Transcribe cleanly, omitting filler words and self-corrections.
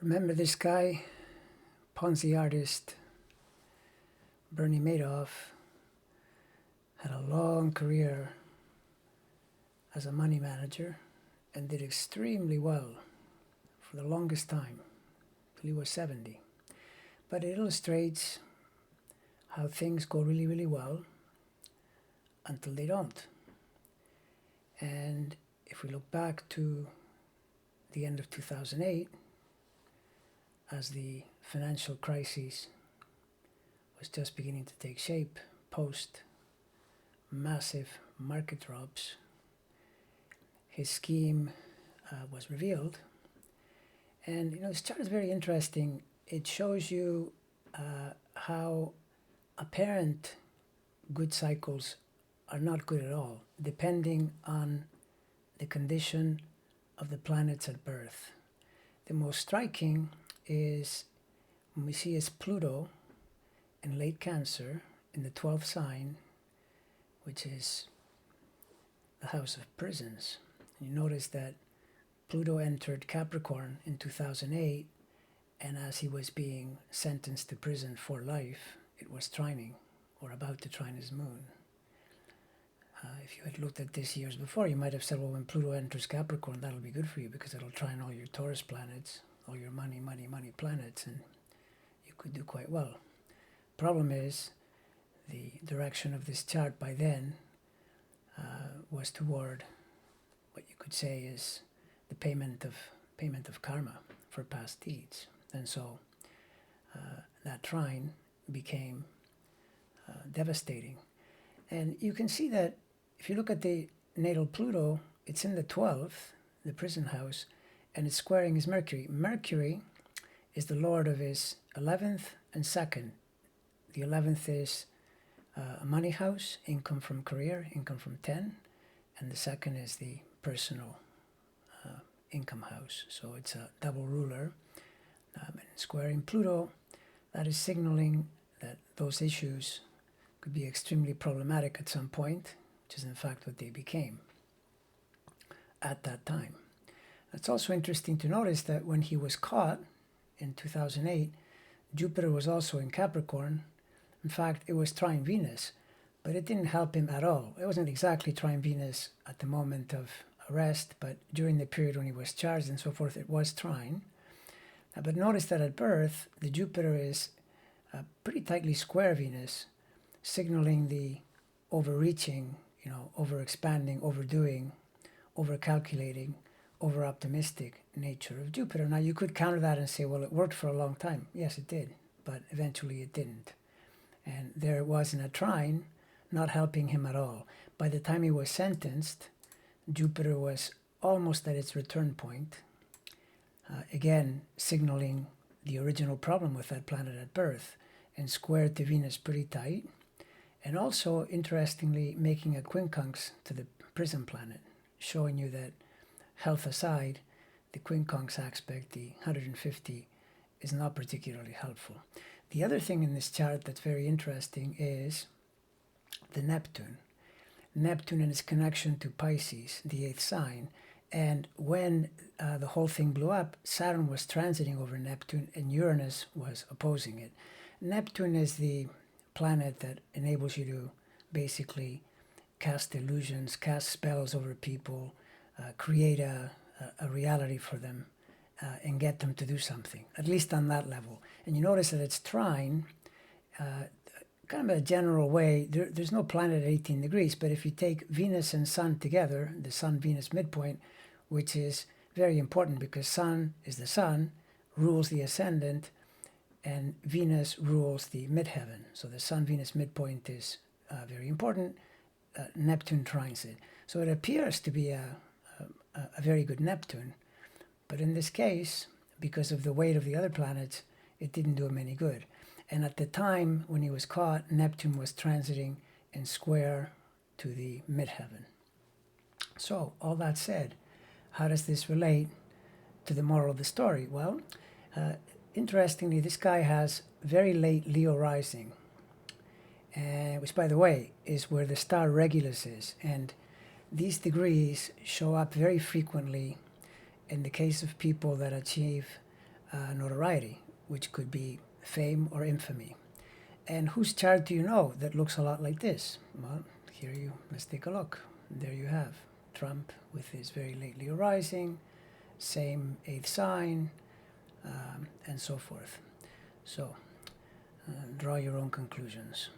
Remember this guy, Ponzi artist Bernie Madoff, had a long career as a money manager and did extremely well for the longest time, till he was 70. But it illustrates how things go really, really well until they don't. And if we look back to the end of 2008, as the financial crisis was just beginning to take shape post massive market drops, his scheme was revealed. And this chart is very interesting. It shows you how apparent good cycles are not good at all, depending on the condition of the planets at birth. The most striking is when we see his Pluto in late Cancer in the 12th sign, which is the house of prisons. And you notice that Pluto entered Capricorn in 2008, and as he was being sentenced to prison for life, it was trining, or about to trine his moon. If you had looked at this years before, you might have said, well, when Pluto enters Capricorn, that'll be good for you because it'll trine all your Taurus planets, all your money planets, and you could do quite well. Problem is, the direction of this chart by then was toward what you could say is the payment of karma for past deeds. And so that trine became devastating. And you can see that if you look at the natal Pluto, it's in the 12th, the prison house, and it's squaring his Mercury. Mercury is the lord of his 11th and 2nd. The 11th is a money house, income from career, income from 10, and the 2nd is the personal income house. So it's a double ruler. And squaring Pluto, that is signaling that those issues could be extremely problematic at some point, which is in fact what they became at that time. It's also interesting to notice that when he was caught in 2008, Jupiter was also in Capricorn. In fact, it was trine Venus, but it didn't help him at all. It wasn't exactly trine Venus at the moment of arrest, but during the period when he was charged and so forth, it was trine. But notice that at birth, the Jupiter is pretty tightly square Venus, signaling the overreaching, overexpanding, overdoing, overcalculating, over-optimistic nature of Jupiter. Now, you could counter that and say, well, it worked for a long time. Yes, it did, but eventually it didn't. And there was in a trine not helping him at all. By the time he was sentenced, Jupiter was almost at its return point, again signaling the original problem with that planet at birth, and squared to Venus pretty tight, and also, interestingly, making a quincunx to the prison planet, showing you that, health aside, the quincunx aspect, the 150, is not particularly helpful. The other thing in this chart that's very interesting is the Neptune. Neptune and its connection to Pisces, the 8th sign. And when the whole thing blew up, Saturn was transiting over Neptune and Uranus was opposing it. Neptune is the planet that enables you to basically cast illusions, cast spells over people, create a reality for them, and get them to do something, at least on that level. And you notice that it's trine, kind of a general way. There's no planet at 18 degrees, but if you take Venus and Sun together, the Sun-Venus midpoint, which is very important because Sun is the Sun, rules the ascendant, and Venus rules the midheaven. So the Sun-Venus midpoint is very important. Neptune trines it. So it appears to be a very good Neptune. But in this case, because of the weight of the other planets, it didn't do him any good. And at the time when he was caught, Neptune was transiting in square to the midheaven. So, all that said, how does this relate to the moral of the story? Well, interestingly, this guy has very late Leo rising, which, by the way, is where the star Regulus is. And these degrees show up very frequently in the case of people that achieve notoriety, which could be fame or infamy. And whose chart do you know that looks a lot like this? Well, let's take a look. There you have Trump with his very lately arising, same 8th sign, and so forth. So, draw your own conclusions.